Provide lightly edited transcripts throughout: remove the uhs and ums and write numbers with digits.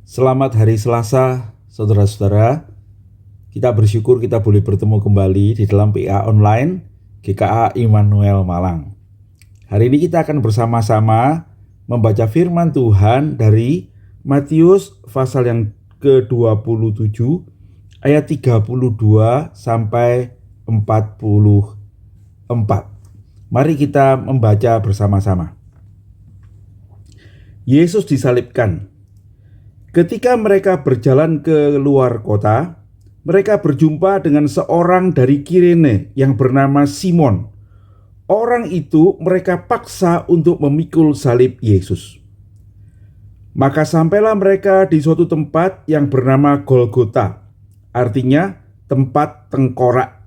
Selamat hari Selasa, saudara-saudara. Kita bersyukur kita boleh bertemu kembali di dalam PA Online GKA Immanuel Malang. Hari ini kita akan bersama-sama membaca firman Tuhan dari Matius pasal yang ke-27 ayat 32 sampai 44. Mari kita membaca bersama-sama. Yesus disalibkan. Ketika mereka berjalan ke luar kota, mereka berjumpa dengan seorang dari Kirene yang bernama Simon. Orang itu mereka paksa untuk memikul salib Yesus. Maka sampailah mereka di suatu tempat yang bernama Golgota, artinya tempat tengkorak.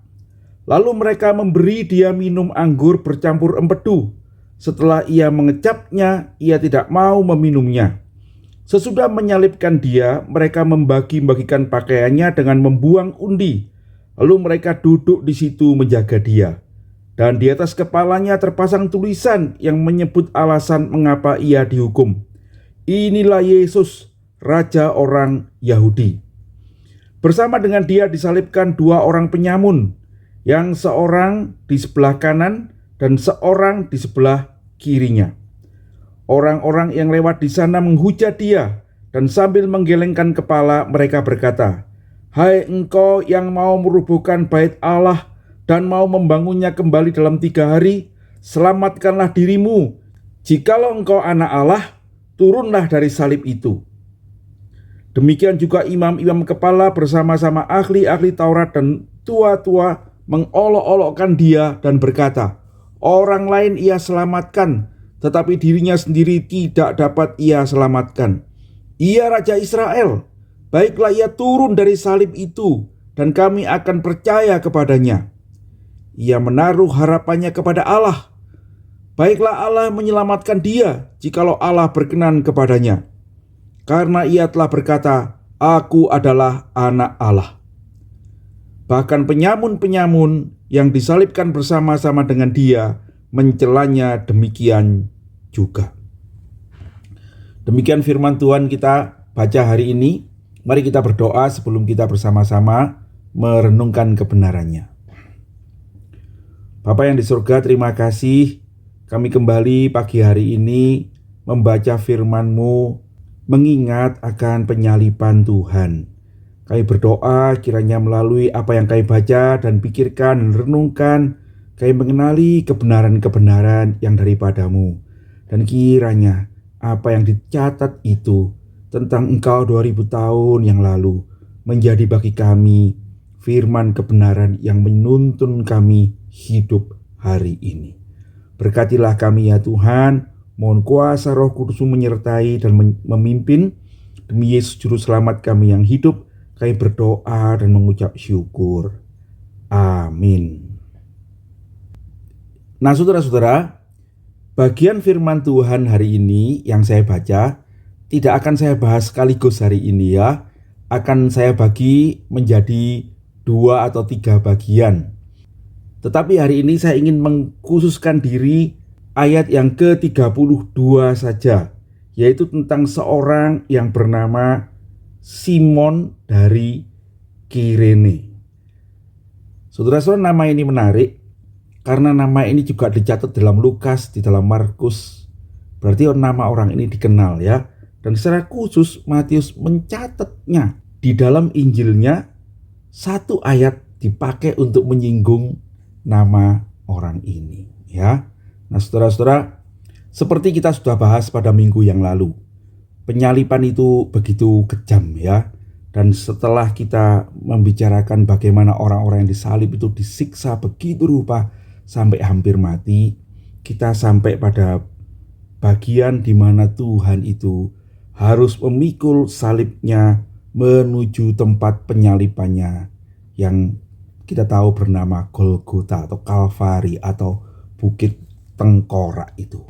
Lalu mereka memberi dia minum anggur bercampur empedu. Setelah ia mengecapnya, ia tidak mau meminumnya. Sesudah menyalibkan dia, mereka membagi-bagikan pakaiannya dengan membuang undi. Lalu mereka duduk di situ menjaga dia. Dan di atas kepalanya terpasang tulisan yang menyebut alasan mengapa ia dihukum. Inilah Yesus, Raja orang Yahudi. Bersama dengan dia disalibkan dua orang penyamun, yang seorang di sebelah kanan dan seorang di sebelah kirinya. Orang-orang yang lewat di sana menghujat dia, dan sambil menggelengkan kepala mereka berkata, "Hai engkau yang mau merubuhkan bait Allah dan mau membangunnya kembali dalam 3 hari, selamatkanlah dirimu. Jikalau engkau anak Allah, turunlah dari salib itu." Demikian juga imam-imam kepala bersama-sama ahli-ahli Taurat dan tua-tua mengolok-olokkan dia dan berkata, "Orang lain ia selamatkan, tetapi dirinya sendiri tidak dapat ia selamatkan. Ia Raja Israel, baiklah ia turun dari salib itu, dan kami akan percaya kepadanya." Ia menaruh harapannya kepada Allah. Baiklah Allah menyelamatkan dia, jikalau Allah berkenan kepadanya. Karena ia telah berkata, "Aku adalah anak Allah." Bahkan penyamun-penyamun yang disalibkan bersama-sama dengan dia mencelanya demikian juga. Demikian firman Tuhan kita baca hari ini. Mari kita berdoa sebelum kita bersama-sama merenungkan kebenarannya. Bapa yang di surga, terima kasih kami kembali pagi hari ini membaca firman-Mu, mengingat akan penyaliban Tuhan. Kami berdoa kiranya melalui apa yang kami baca dan pikirkan dan renungkan, kami mengenali kebenaran-kebenaran yang daripada-Mu. Dan kiranya apa yang dicatat itu tentang Engkau 2000 tahun yang lalu menjadi bagi kami firman kebenaran yang menuntun kami hidup hari ini. Berkatilah kami ya Tuhan, mohon kuasa Roh Kudus menyertai dan memimpin. Demi Yesus Juru Selamat kami yang hidup, kami berdoa dan mengucap syukur. Amin. Nah saudara-saudara, bagian firman Tuhan hari ini yang saya baca tidak akan saya bahas sekaligus hari ini ya. Akan saya bagi menjadi 2 atau 3 bagian. Tetapi hari ini saya ingin mengkhususkan diri ayat yang ke-32 saja, yaitu tentang seorang yang bernama Simon dari Kirene. Saudara-saudara, nama ini menarik karena nama ini juga dicatat dalam Lukas, di dalam Markus. Berarti nama orang ini dikenal ya. Dan secara khusus Matius mencatatnya di dalam Injilnya. 1 ayat dipakai untuk menyinggung nama orang ini ya. Nah saudara-saudara, seperti kita sudah bahas pada minggu yang lalu, penyaliban itu begitu kejam ya. Dan setelah kita membicarakan bagaimana orang-orang yang disalib itu disiksa begitu rupa sampai hampir mati, kita sampai pada bagian di mana Tuhan itu harus memikul salibnya menuju tempat penyalibannya yang kita tahu bernama Golgota atau Kalvari atau Bukit Tengkorak itu.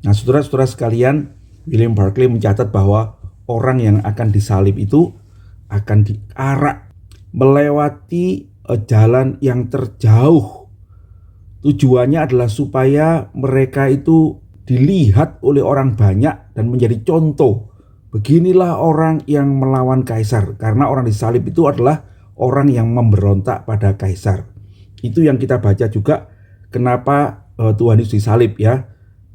Nah saudara-saudara sekalian, William Barclay mencatat bahwa orang yang akan disalib itu akan diarak melewati jalan yang terjauh. Tujuannya adalah supaya mereka itu dilihat oleh orang banyak dan menjadi contoh beginilah orang yang melawan kaisar. Karena orang disalib itu adalah orang yang memberontak pada kaisar. Itu yang kita baca juga kenapa Tuhan Yesus disalib ya.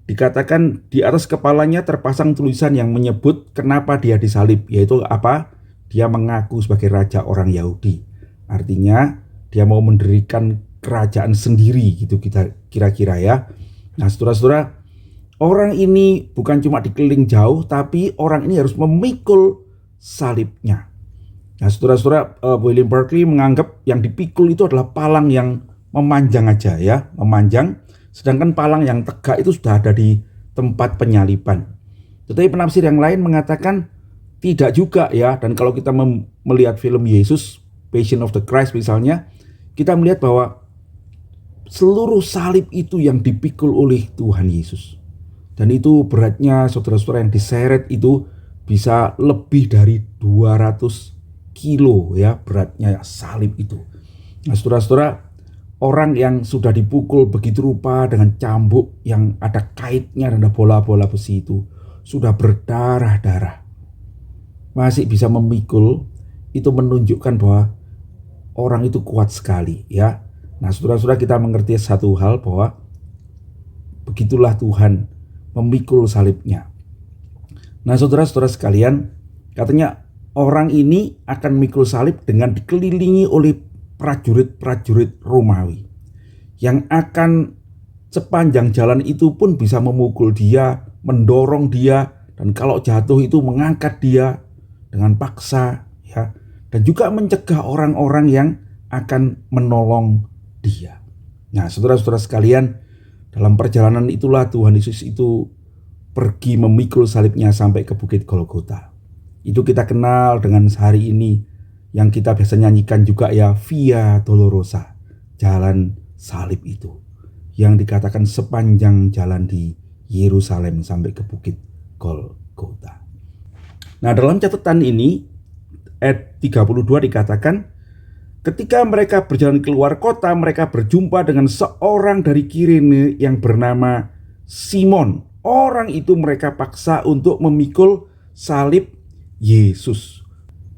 Dikatakan di atas kepalanya terpasang tulisan yang menyebut kenapa dia disalib, yaitu apa? Dia mengaku sebagai raja orang Yahudi. Artinya dia mau mendirikan kerajaan sendiri gitu kita kira-kira ya. Nah saudara-saudara, orang ini bukan cuma dikeliling jauh, tapi orang ini harus memikul salibnya. Nah saudara-saudara, William Barclay menganggap yang dipikul itu adalah palang yang memanjang aja ya, memanjang. Sedangkan palang yang tegak itu sudah ada di tempat penyaliban. Tetapi penafsir yang lain mengatakan tidak juga ya. Dan kalau kita melihat film Yesus, Passion of the Christ misalnya, kita melihat bahwa seluruh salib itu yang dipikul oleh Tuhan Yesus. Dan itu beratnya saudara-saudara yang diseret itu bisa lebih dari 200 kilo ya beratnya salib itu. Nah saudara-saudara, orang yang sudah dipukul begitu rupa dengan cambuk yang ada kaitnya dan ada bola-bola besi itu sudah berdarah-darah, masih bisa memikul, itu menunjukkan bahwa orang itu kuat sekali ya. Nah saudara-saudara, kita mengerti satu hal bahwa begitulah Tuhan memikul salibnya. Nah saudara-saudara sekalian, katanya orang ini akan memikul salib dengan dikelilingi oleh prajurit-prajurit Romawi yang akan sepanjang jalan itu pun bisa memukul dia, mendorong dia, dan kalau jatuh itu mengangkat dia dengan paksa ya, dan juga mencegah orang-orang yang akan menolong dia. Nah saudara-saudara sekalian, dalam perjalanan itulah Tuhan Yesus itu pergi memikul salibnya sampai ke Bukit Golgota. Itu kita kenal dengan hari ini yang kita biasa nyanyikan juga ya, Via Dolorosa, jalan salib itu, yang dikatakan sepanjang jalan di Yerusalem sampai ke Bukit Golgota. Nah dalam catatan ini ayat 32 dikatakan, ketika mereka berjalan keluar kota, mereka berjumpa dengan seorang dari Kirene yang bernama Simon. Orang itu mereka paksa untuk memikul salib Yesus.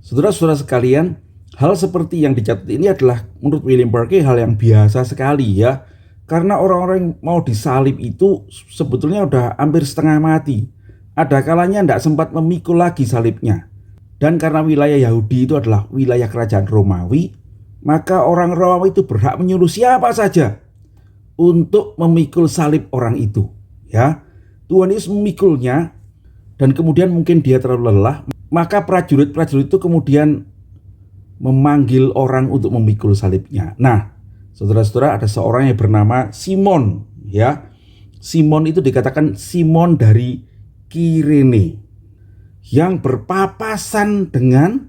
Saudara-saudara sekalian, hal seperti yang dicatat ini adalah menurut William Barclay hal yang biasa sekali ya. Karena orang-orang yang mau disalib itu sebetulnya udah hampir setengah mati. Ada kalanya tidak sempat memikul lagi salibnya. Dan karena wilayah Yahudi itu adalah wilayah kerajaan Romawi, maka orang Romawi itu berhak menyuruh siapa saja untuk memikul salib orang itu ya. Tuhan Yesus memikulnya, dan kemudian mungkin dia terlalu lelah, maka prajurit-prajurit itu kemudian memanggil orang untuk memikul salibnya. Nah, saudara-saudara, ada seorang yang bernama Simon ya. Simon itu dikatakan Simon dari Kirene yang berpapasan dengan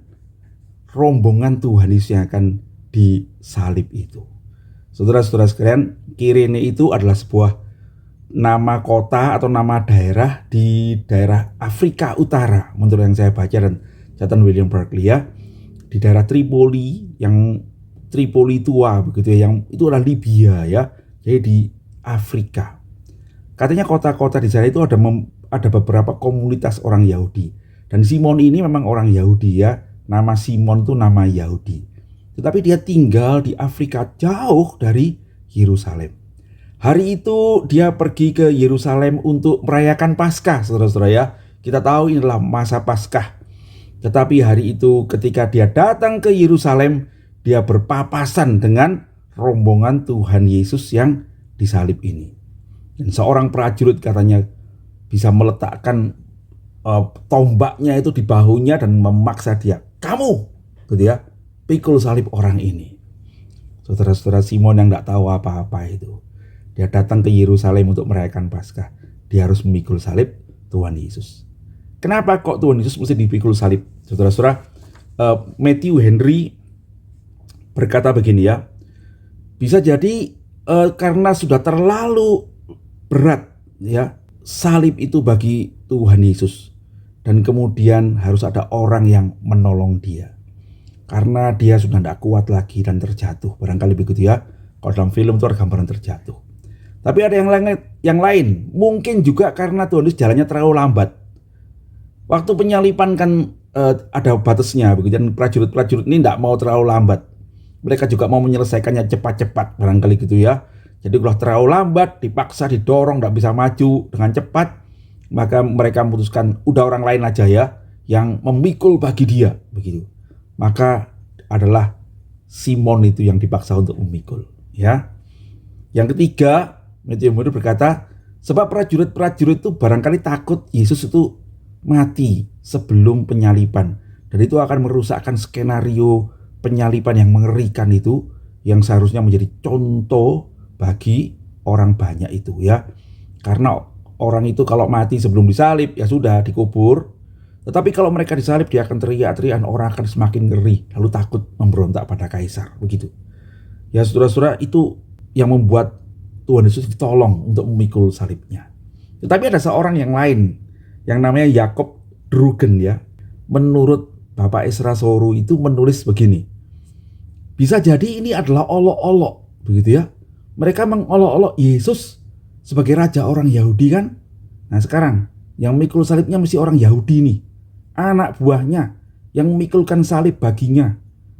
rombongan Tuhan Yesus yang akan disalib itu. Saudara-saudara sekalian, Kirene itu adalah sebuah nama kota atau nama daerah di daerah Afrika Utara menurut yang saya baca dan catatan William Barclay ya, di daerah Tripoli, yang Tripoli tua begitu ya, yang itu adalah Libya ya, jadi di Afrika. Katanya kota-kota di sana itu ada beberapa komunitas orang Yahudi, dan Simon ini memang orang Yahudi ya, nama Simon itu nama Yahudi, tetapi dia tinggal di Afrika jauh dari Yerusalem. Hari itu dia pergi ke Yerusalem untuk merayakan Paskah, saudara-saudara ya. Kita tahu ini adalah masa Paskah. Tetapi hari itu ketika dia datang ke Yerusalem, dia berpapasan dengan rombongan Tuhan Yesus yang disalib ini. Dan seorang prajurit katanya bisa meletakkan tombaknya itu di bahunya dan memaksa dia, "Kamu," gitu ya, "pikul salib orang ini." Saudara-saudara, Simon yang tidak tahu apa-apa itu, dia datang ke Yerusalem untuk merayakan Paskah. Dia harus memikul salib Tuhan Yesus. Kenapa kok Tuhan Yesus mesti dipikul salib? Saudara-saudara, Matthew Henry berkata begini ya, bisa jadi karena sudah terlalu berat ya salib itu bagi Tuhan Yesus, dan kemudian harus ada orang yang menolong dia karena dia sudah tidak kuat lagi dan terjatuh. Barangkali begitu ya, kalau dalam film itu ada gambaran terjatuh. Tapi ada yang lain, mungkin juga karena Tuhan Yesus jalannya terlalu lambat. Waktu penyalipan kan ada batasnya begitu, dan prajurit-prajurit ini tidak mau terlalu lambat. Mereka juga mau menyelesaikannya cepat-cepat barangkali gitu ya. Jadi kalau terlalu lambat, dipaksa, didorong, tidak bisa maju dengan cepat, maka mereka memutuskan udah orang lain aja ya yang memikul bagi dia begitu. Maka adalah Simon itu yang dipaksa untuk memikul ya. Yang ketiga, Matthew Henry berkata, sebab prajurit-prajurit itu barangkali takut Yesus itu mati sebelum penyalipan, dan itu akan merusakkan skenario penyalipan yang mengerikan itu, yang seharusnya menjadi contoh bagi orang banyak itu ya. Karena orang itu kalau mati sebelum disalib ya sudah dikubur, tetapi kalau mereka disalib dia akan teriak-teriak, orang akan semakin ngeri lalu takut memberontak pada kaisar begitu ya. Saudara-saudara, itu yang membuat Tuhan Yesus ditolong untuk memikul salibnya. Tetapi ada seorang yang lain yang namanya Yakob Drugen ya. Menurut Bapak Ezra Soru itu menulis begini, bisa jadi ini adalah olok-olok begitu ya. Mereka mengolok-olok Yesus sebagai raja orang Yahudi kan. Nah sekarang yang memikul salibnya mesti orang Yahudi nih, anak buahnya yang memikulkan salib baginya.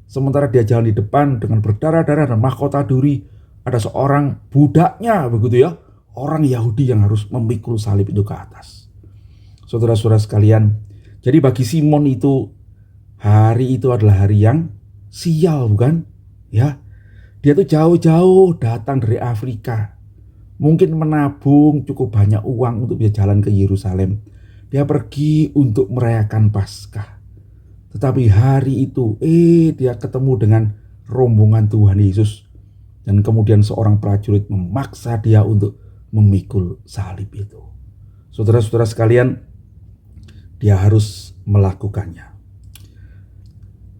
Sementara dia jalan di depan dengan berdarah-darah dan mahkota duri, ada seorang budaknya begitu ya, orang Yahudi yang harus memikul salib itu ke atas. Saudara-saudara sekalian, jadi bagi Simon itu hari itu adalah hari yang sial bukan? Ya, dia tuh jauh-jauh datang dari Afrika. Mungkin menabung cukup banyak uang untuk bisa jalan ke Yerusalem. Dia pergi untuk merayakan Paskah. Tetapi hari itu dia ketemu dengan rombongan Tuhan Yesus. Dan kemudian seorang prajurit memaksa dia untuk memikul salib itu. Saudara-saudara sekalian, dia harus melakukannya.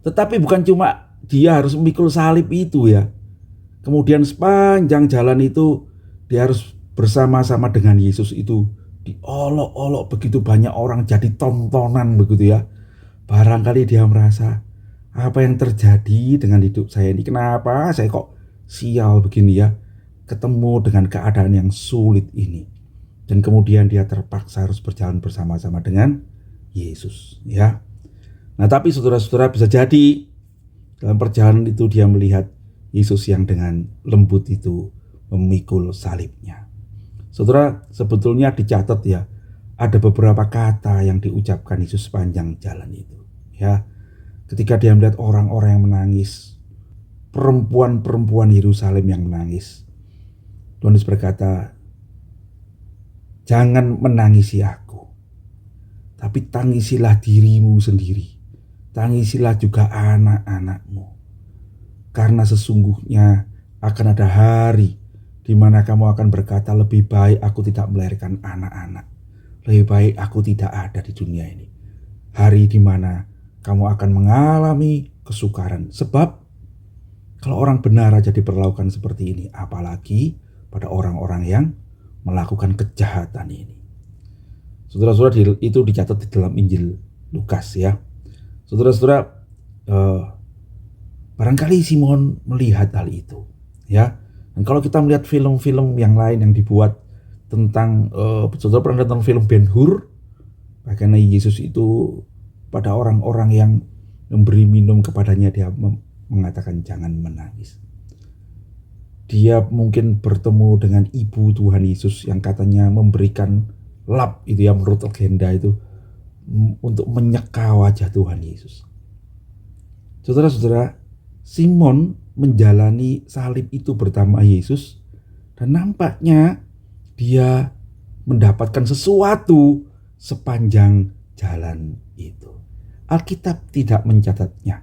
Tetapi bukan cuma dia harus memikul salib itu ya. Kemudian sepanjang jalan itu dia harus bersama-sama dengan Yesus itu. Diolok-olok begitu banyak orang, jadi tontonan begitu ya. Barangkali dia merasa, apa yang terjadi dengan hidup saya ini? Kenapa saya kok sial begini ya, ketemu dengan keadaan yang sulit ini. Dan kemudian dia terpaksa harus berjalan bersama-sama dengan Yesus ya. Nah tapi saudara-saudara, bisa jadi dalam perjalanan itu dia melihat Yesus yang dengan lembut itu memikul salibnya. Saudara, sebetulnya dicatat ya, ada beberapa kata yang diucapkan Yesus sepanjang jalan itu ya. Ketika dia melihat orang-orang yang menangis, perempuan-perempuan Yerusalem yang menangis, Tuhan Yesus berkata, jangan menangisi aku, tapi tangisilah dirimu sendiri, tangisilah juga anak-anakmu, karena sesungguhnya akan ada hari di mana kamu akan berkata, lebih baik aku tidak melahirkan anak-anak, lebih baik aku tidak ada di dunia ini. Hari di mana kamu akan mengalami kesukaran. Sebab kalau orang benar aja diperlakukan seperti ini, apalagi pada orang-orang yang melakukan kejahatan ini. Saudara-saudara, itu dicatat di dalam Injil Lukas ya. Saudara-saudara, barangkali Simon melihat hal itu ya. Dan kalau kita melihat film-film yang lain yang dibuat tentang, saudara pernah nonton film Ben-Hur? Bagaimana Yesus itu pada orang-orang yang memberi minum kepadanya, dia mengatakan jangan menangis. Dia mungkin bertemu dengan ibu Tuhan Yesus yang katanya memberikan lap itu ya, menurut legenda itu, untuk menyeka wajah Tuhan Yesus. Saudara-saudara, Simon menjalani salib itu bersama Yesus, dan nampaknya dia mendapatkan sesuatu sepanjang jalan itu. Alkitab tidak mencatatnya.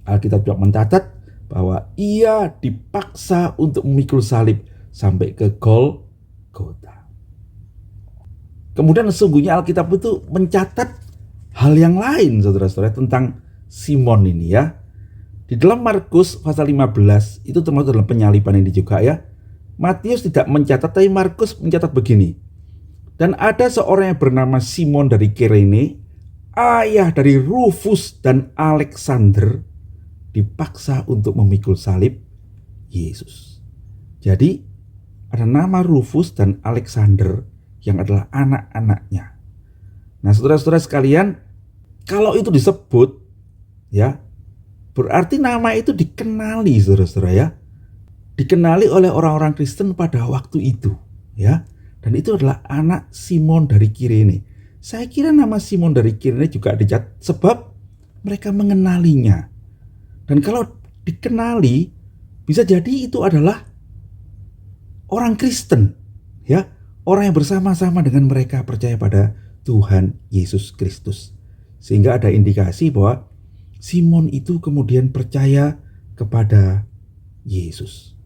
Alkitab tidak mencatat bahwa ia dipaksa untuk memikul salib sampai ke Golgota. Kemudian sesungguhnya Alkitab itu mencatat hal yang lain, saudara-saudara, tentang Simon ini ya. Di dalam Markus pasal 15 itu termasuk dalam penyaliban ini juga ya. Matius tidak mencatat, tapi Markus mencatat begini. Dan ada seorang yang bernama Simon dari Kirene, ayah dari Rufus dan Alexander, dipaksa untuk memikul salib Yesus. Jadi ada nama Rufus dan Alexander yang adalah anak-anaknya. Nah, saudara-saudara sekalian, kalau itu disebut, ya, berarti nama itu dikenali, saudara-saudara ya. Dikenali oleh orang-orang Kristen pada waktu itu, ya. Dan itu adalah anak Simon dari Kirene. Saya kira nama Simon dari Kirene juga dicatat sebab mereka mengenalinya. Dan kalau dikenali, bisa jadi itu adalah orang Kristen, ya, orang yang bersama-sama dengan mereka percaya pada Tuhan Yesus Kristus. Sehingga ada indikasi bahwa Simon itu kemudian percaya kepada Yesus.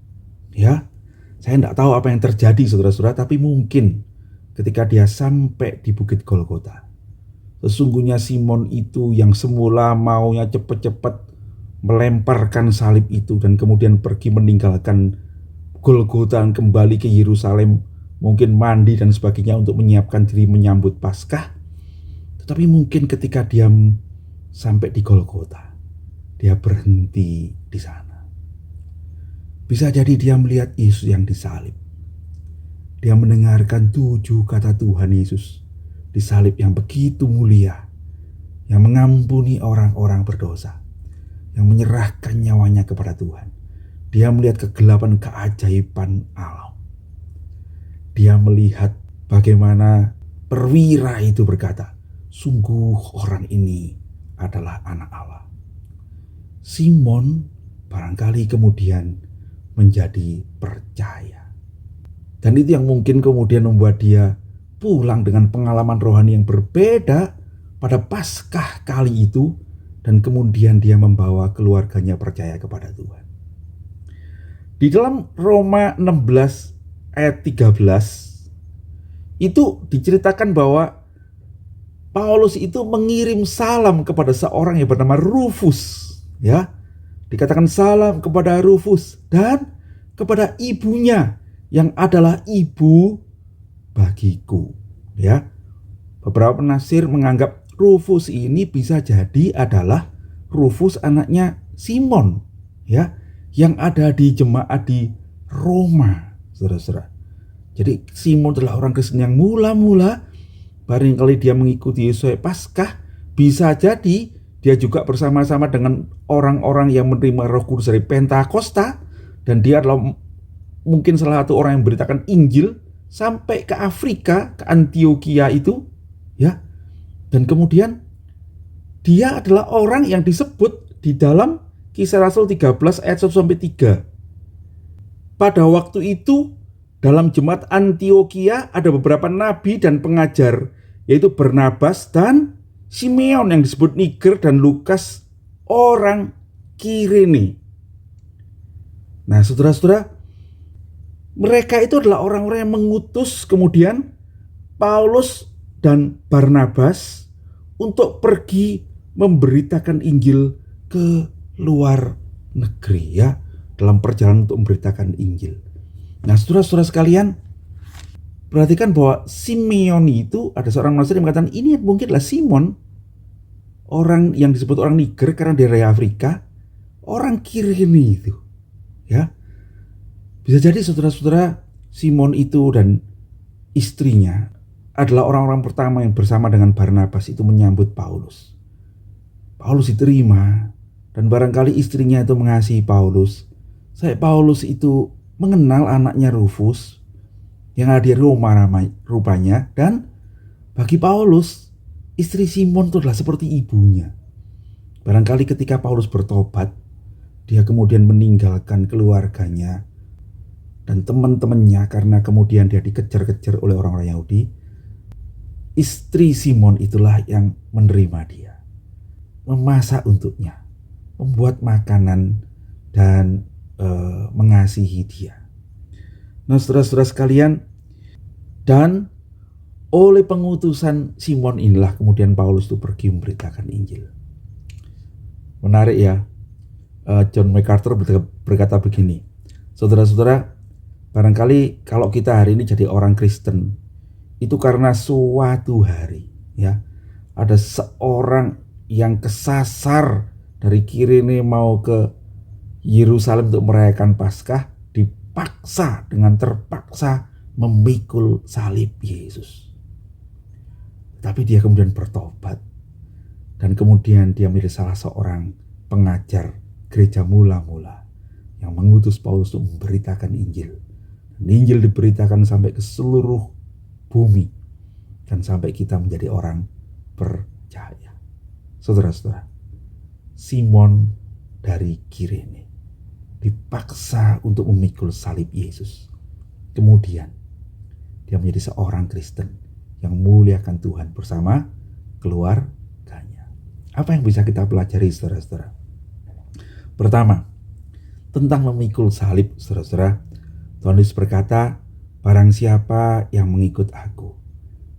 Ya, saya tidak tahu apa yang terjadi, saudara-saudara, tapi mungkin ketika dia sampai di Bukit Golgota, sesungguhnya Simon itu yang semula maunya cepat-cepat melemparkan salib itu dan kemudian pergi meninggalkan Golgota dan kembali ke Yerusalem, mungkin mandi dan sebagainya untuk menyiapkan diri menyambut Paskah. Tetapi mungkin ketika dia sampai di Golgota, dia berhenti di sana. Bisa jadi dia melihat Yesus yang disalib. Dia mendengarkan 7 kata Tuhan Yesus disalib yang begitu mulia, yang mengampuni orang-orang berdosa, yang menyerahkan nyawanya kepada Tuhan. Dia melihat kegelapan keajaiban Allah. Dia melihat bagaimana perwira itu berkata, sungguh orang ini adalah anak Allah. Simon barangkali kemudian menjadi percaya. Dan itu yang mungkin kemudian membuat dia pulang dengan pengalaman rohani yang berbeda pada Paskah kali itu, dan kemudian dia membawa keluarganya percaya kepada Tuhan. Di dalam Roma 16 ayat 13 itu diceritakan bahwa Paulus itu mengirim salam kepada seorang yang bernama Rufus, ya. Dikatakan salam kepada Rufus dan kepada ibunya yang adalah ibu bagiku, ya. Beberapa penafsir menganggap Rufus ini bisa jadi adalah Rufus anaknya Simon, ya, yang ada di jemaat di Roma, saudara-saudara. Jadi Simon adalah orang Kristen yang mula-mula barangkali dia mengikuti Yesus Paskah, bisa jadi dia juga bersama-sama dengan orang-orang yang menerima Roh Kudus dari Pentakosta, dan dia adalah mungkin salah satu orang yang memberitakan Injil sampai ke Afrika, ke Antioquia itu, ya. Dan kemudian dia adalah orang yang disebut di dalam Kisah Rasul 13 ayat 1-3. Pada waktu itu dalam jemaat Antioquia ada beberapa nabi dan pengajar, yaitu Barnabas dan Simeon yang disebut Niger dan Lukas orang Kirene. Nah, saudara-saudara, mereka itu adalah orang-orang yang mengutus kemudian Paulus dan Barnabas untuk pergi memberitakan Injil ke luar negeri, ya, dalam perjalanan untuk memberitakan Injil. Nah, saudara-saudara sekalian, perhatikan bahwa Simeon itu ada seorang penafsir yang mengatakan ini mungkin adalah Simon, orang yang disebut orang Niger karena dari Afrika, orang Kirene itu, ya. Bisa jadi saudara-saudara, Simon itu dan istrinya adalah orang-orang pertama yang bersama dengan Barnabas itu menyambut Paulus. Paulus diterima dan barangkali istrinya itu mengasihi Paulus. Paulus itu mengenal anaknya Rufus yang ada di Roma rupanya, dan bagi Paulus istri Simon itu adalah seperti ibunya. Barangkali ketika Paulus bertobat, dia kemudian meninggalkan keluarganya dan teman-temannya karena kemudian dia dikejar-kejar oleh orang-orang Yahudi. Istri Simon itulah yang menerima dia, memasak untuknya, membuat makanan dan mengasihi dia. Nah, saudara-saudara sekalian, dan oleh pengutusan Simon inilah kemudian Paulus itu pergi memberitakan Injil. Menarik ya, John MacArthur berkata begini, saudara-saudara, barangkali kalau kita hari ini jadi orang Kristen, itu karena suatu hari, ya, ada seorang yang kesasar dari Kirene mau ke Yerusalem untuk merayakan Paskah, dengan terpaksa memikul salib Yesus. Tetapi dia kemudian bertobat. Dan kemudian dia menjadi salah seorang pengajar gereja mula-mula yang mengutus Paulus untuk memberitakan Injil. Dan Injil diberitakan sampai ke seluruh bumi dan sampai kita menjadi orang percaya. Saudara-saudara, Simon dari Kirene dipaksa untuk memikul salib Yesus. Kemudian dia menjadi seorang Kristen yang memuliakan Tuhan bersama keluarganya. Apa yang bisa kita pelajari, saudara-saudara? Pertama, tentang memikul salib, saudara-saudara, Tuhan Yesus berkata, barang siapa yang mengikut aku,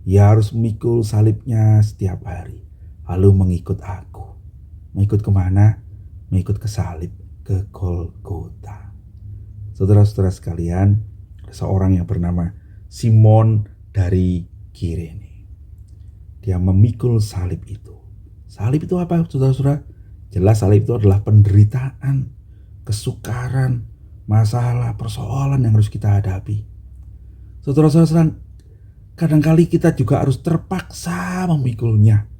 ia harus memikul salibnya setiap hari, lalu mengikut aku. Mengikut kemana? Mengikut ke salib, ke Golgota. Saudara-saudara sekalian, ada seorang yang bernama Simon dari Kirene. Dia memikul salib itu. Salib itu apa, saudara-saudara? Jelas salib itu adalah penderitaan, kesukaran, masalah, persoalan yang harus kita hadapi. Saudara-saudara, kadangkali kita juga harus terpaksa memikulnya.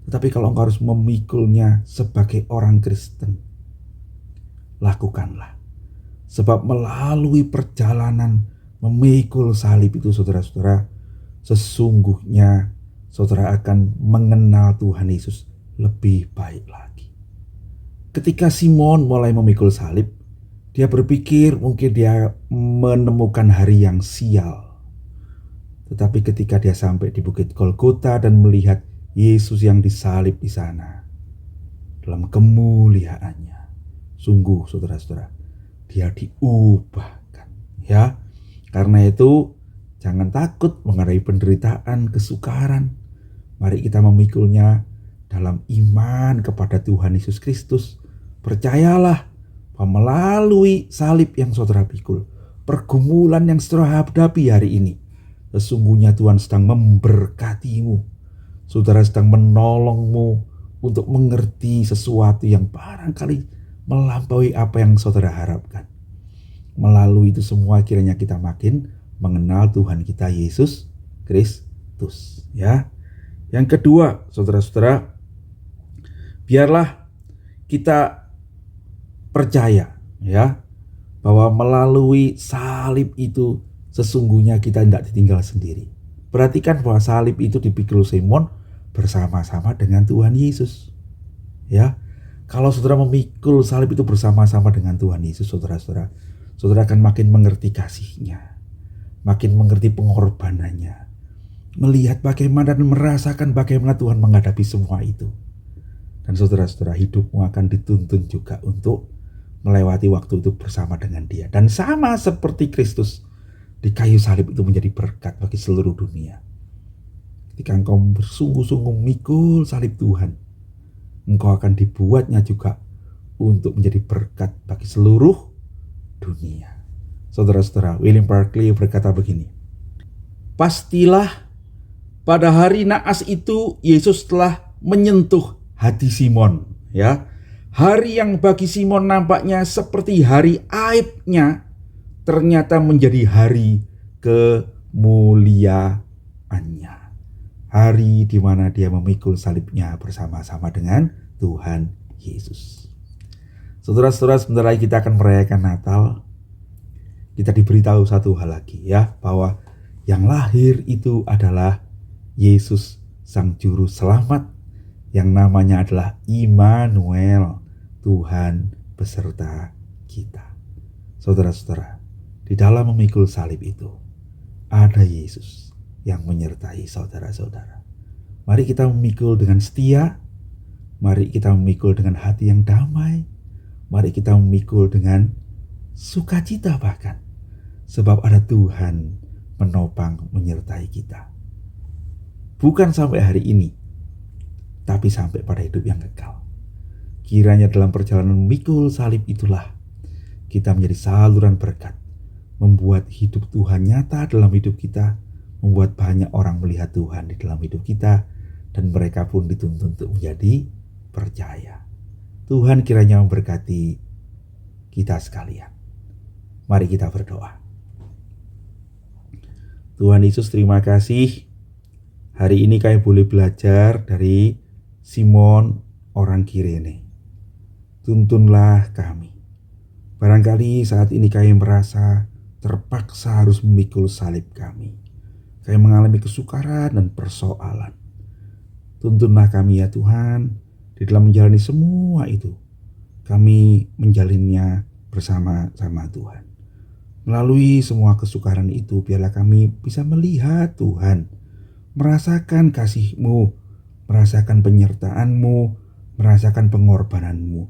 Tetapi kalau engkau harus memikulnya sebagai orang Kristen, lakukanlah. Sebab melalui perjalanan memikul salib itu, saudara-saudara, sesungguhnya saudara akan mengenal Tuhan Yesus lebih baik lagi. Ketika Simon mulai memikul salib, dia berpikir mungkin dia menemukan hari yang sial. Tetapi ketika dia sampai di Bukit Golgota dan melihat Yesus yang disalib di sana dalam kemuliaannya, sungguh saudara-saudara, dia diubahkan, ya. Karena itu jangan takut menghadapi penderitaan, kesukaran. Mari kita memikulnya dalam iman kepada Tuhan Yesus Kristus. Percayalah bahwa melalui salib yang saudara pikul, pergumulan yang saudara hadapi hari ini, sesungguhnya Tuhan sedang memberkatimu. Saudara sedang menolongmu untuk mengerti sesuatu yang barangkali melampaui apa yang saudara harapkan. Melalui itu semua kiranya kita makin mengenal Tuhan kita Yesus Kristus, ya. Yang kedua, saudara-saudara, biarlah kita percaya, ya, bahwa melalui salib itu sesungguhnya kita tidak ditinggal sendiri. Perhatikan bahwa salib itu dipikul Simon bersama-sama dengan Tuhan Yesus, ya. Kalau saudara memikul salib itu bersama-sama dengan Tuhan Yesus, saudara-saudara, saudara akan makin mengerti kasih-Nya, makin mengerti pengorbanannya, melihat bagaimana dan merasakan bagaimana Tuhan menghadapi semua itu. Dan saudara-saudara, hidupmu akan dituntun juga untuk melewati waktu itu bersama dengan Dia. Dan sama seperti Kristus di kayu salib itu menjadi berkat bagi seluruh dunia. Ketika engkau bersungguh-sungguh memikul salib Tuhan, engkau akan dibuatnya juga untuk menjadi berkat bagi seluruh dunia. Saudara-saudara, William Barclay berkata begini, pastilah pada hari naas itu Yesus telah menyentuh hati Simon, ya. Hari yang bagi Simon nampaknya seperti hari aibnya, ternyata menjadi hari kemuliaannya. Hari di mana dia memikul salibnya bersama-sama dengan Tuhan Yesus. Saudara-saudara, sebentar lagi kita akan merayakan Natal. Kita diberitahu satu hal lagi, ya, bahwa yang lahir itu adalah Yesus Sang Juru Selamat, yang namanya adalah Immanuel, Tuhan beserta kita. Saudara-saudara, di dalam memikul salib itu ada Yesus yang menyertai saudara-saudara. Mari kita memikul dengan setia. Mari kita memikul dengan hati yang damai. Mari kita memikul dengan sukacita bahkan. Sebab ada Tuhan menopang, menyertai kita. Bukan sampai hari ini, tapi sampai pada hidup yang kekal. Kiranya dalam perjalanan memikul salib itulah kita menjadi saluran berkat, membuat hidup Tuhan nyata dalam hidup kita, membuat banyak orang melihat Tuhan di dalam hidup kita, dan mereka pun dituntun untuk menjadi percaya. Tuhan kiranya memberkati kita sekalian. Mari kita berdoa. Tuhan Yesus, terima kasih. Hari ini kami boleh belajar dari Simon orang Kirene. Tuntunlah kami. Barangkali saat ini kami merasa terpaksa harus memikul salib kami. Kami mengalami kesukaran dan persoalan. Tuntunlah kami ya Tuhan, di dalam menjalani semua itu. Kami menjalinnya bersama-sama Tuhan. Melalui semua kesukaran itu, biarlah kami bisa melihat Tuhan, merasakan kasih-Mu, merasakan penyertaan-Mu, merasakan pengorbanan-Mu.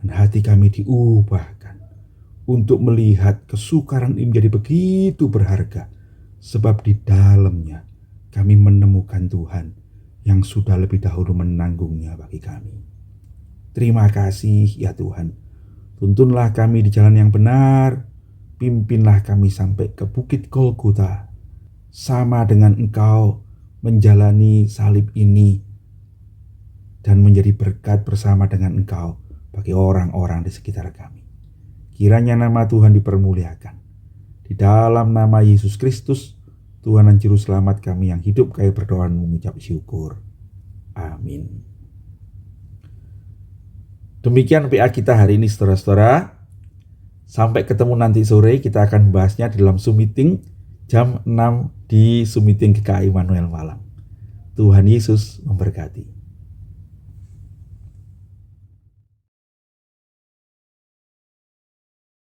Dan hati kami diubahkan untuk melihat kesukaran ini menjadi begitu berharga. Sebab di dalamnya kami menemukan Tuhan yang sudah lebih dahulu menanggungnya bagi kami. Terima kasih ya Tuhan. Tuntunlah kami di jalan yang benar. Pimpinlah kami sampai ke Bukit Golgota, sama dengan Engkau menjalani salib ini dan menjadi berkat bersama dengan Engkau bagi orang-orang di sekitar kami. Kiranya nama Tuhan dipermuliakan. Di dalam nama Yesus Kristus, Tuhan dan Juru Selamat kami yang hidup, kami berdoa dan mengucap syukur. Amin. Demikian PA kita hari ini, saudara-saudara. Sampai ketemu nanti sore, kita akan bahasnya di dalam Zoom meeting jam 6 di Zoom meeting GKI Immanuel Malang. Tuhan Yesus memberkati.